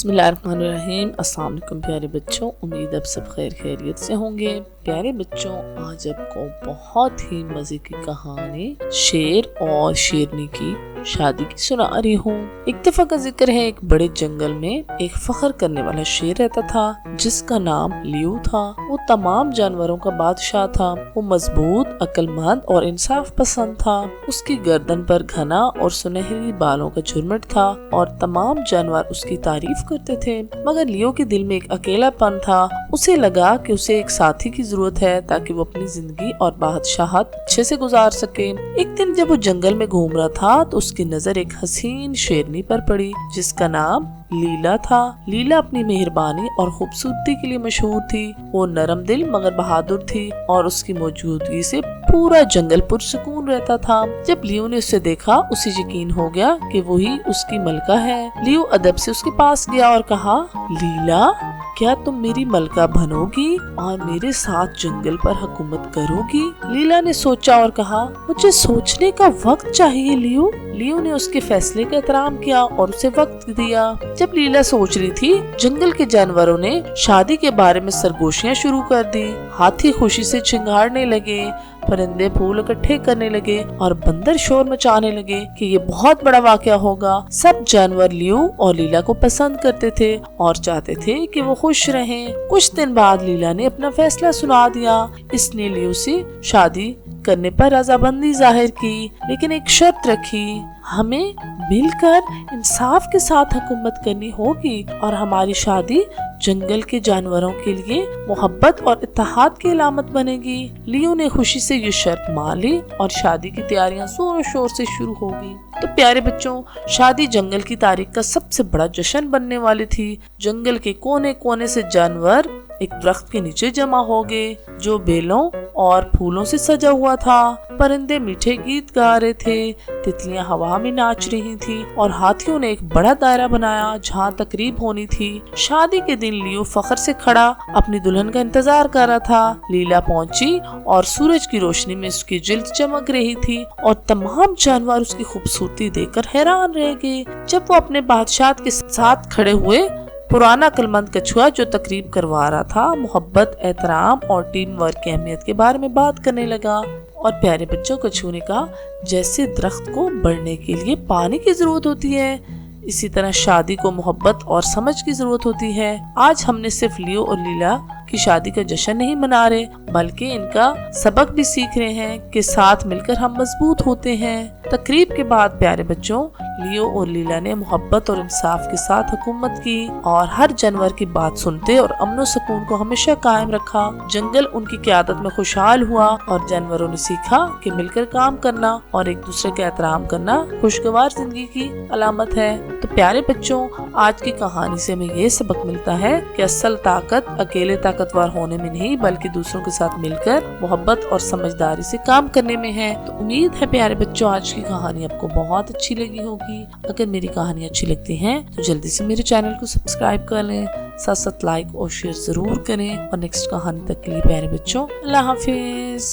बिस्मिल्लाहिर्रहमानिर्रहीम। अस्सलाम वालेकुम प्यारे बच्चों, उम्मीद अब सब खैरियत से होंगे। प्यारे बच्चों, आज आपको बहुत ही मजे की कहानी शेर और शेरनी की शादी की सुना रही हूँ। एक दफा का जिक्र है, एक बड़े जंगल में एक फख्र करने वाला शेर रहता था जिसका नाम लियो था। वो तमाम जानवरों का बादशाह था। वो मजबूत, अक्लमंद और इंसाफ पसंद था। उसकी गर्दन पर घना और सुनहरी बालों का झुरमुट था और तमाम जानवर उसकी तारीफ करते थे। मगर लियो के दिल में एक अकेलापन था। उसे लगा कि उसे एक साथी की जरूरत है ताकि वो अपनी जिंदगी और बादशाहत अच्छे से गुजार सके। एक दिन जब वो जंगल में घूम रहा था तो उसकी नजर एक हसीन शेरनी पर पड़ी जिसका नाम लीला था। लीला अपनी मेहरबानी और खूबसूरती के लिए मशहूर थी। वो नरम दिल मगर बहादुर थी और उसकी मौजूदगी से पूरा जंगल पुरसुकून रहता था। जब लियो ने उसे देखा, उसे यकीन हो गया कि वही उसकी मलका है। लियो अदब से उसके पास गया और कहा, लीला, क्या तुम मेरी मलका बनोगी और मेरे साथ जंगल पर हुकूमत करोगी? लीला ने सोचा और कहा, मुझे सोचने का वक्त चाहिए लियो। लियो ने उसके फैसले का एहतराम किया और उसे वक्त दिया। जब लीला सोच रही थी, जंगल के जानवरों ने शादी के बारे में सरगोशियां शुरू कर दी। हाथी खुशी से चिंगाड़ने लगे, परिंदे फूल इकट्ठे करने लगे और बंदर शोर मचाने लगे कि ये बहुत बड़ा वाकया होगा। सब जानवर लियो और लीला को पसंद करते थे और चाहते थे कि वो खुश रहें। कुछ दिन बाद लीला ने अपना फैसला सुना दिया। इसने लियो से शादी करने पर रजामंदी जाहिर की, लेकिन एक शर्त रखी, हमें मिलकर इंसाफ के साथ हुकूमत करनी होगी और हमारी शादी जंगल के जानवरों के लिए मोहब्बत और इत्तेहाद की अलामत बनेगी। लियो ने खुशी से ये शर्त मान ली और शादी की तैयारियां जोरों शोर से शुरू हो गई। तो प्यारे बच्चों, शादी जंगल की तारीख का सबसे बड़ा जश्न बनने वाली थी। जंगल के कोने कोने से जानवर एक दरख्त के नीचे जमा हो गए जो बेलों और फूलों से सजा हुआ था। परिंदे मीठे गीत गा रहे थे, तितलियां हवा में नाच रही थी और हाथियों ने एक बड़ा दायरा बनाया जहां तकरीब होनी थी। शादी के दिन लियो फख्र से खड़ा अपनी दुल्हन का इंतजार कर रहा था। लीला पहुंची और सूरज की रोशनी में उसकी जिल्द चमक रही थी और तमाम जानवर उसकी खूबसूरती देखकर हैरान रह गए। जब वो अपने बादशाह के साथ खड़े हुए, पुराना अक्लमंद कछुआ जो तकरीब करवा रहा था, मोहब्बत, एहतराम और टीम वर्क की अहमियत के बारे में बात करने लगा। और प्यारे बच्चों, कछुए ने कहा, जैसे दरख्त को बढ़ने के लिए पानी की जरूरत होती है, इसी तरह शादी को मोहब्बत और समझ की जरूरत होती है। आज हमने सिर्फ लियो और लीला की शादी का जश्न नहीं मना रहे, बल्कि इनका सबक भी सीख रहे हैं कि साथ मिलकर हम मजबूत होते हैं। तकरीब के बाद प्यारे बच्चों, लियो और लीला ने मोहब्बत और इंसाफ के साथ हुकूमत की और हर जानवर की बात सुनते और अमन सुकून को हमेशा कायम रखा। जंगल उनकी क़यादत में खुशहाल हुआ और जानवरों ने सीखा कि मिलकर काम करना और एक दूसरे का एहतराम करना खुशगवार जिंदगी की अलामत है। तो प्यारे बच्चों, आज की कहानी से हमें ये सबक मिलता है कि असल ताकत अकेले ताकतवर होने में नहीं, बल्कि दूसरों के साथ मिलकर मोहब्बत और समझदारी से काम करने में है। तो उम्मीद है प्यारे बच्चों, आज की कहानी आपको बहुत अच्छी लगी होगी। अगर मेरी कहानी अच्छी लगती है तो जल्दी से मेरे चैनल को सब्सक्राइब कर लें, साथ साथ लाइक और शेयर जरूर करें। और नेक्स्ट कहानी तक के लिए प्यारे बच्चों, अल्लाह हाफिज।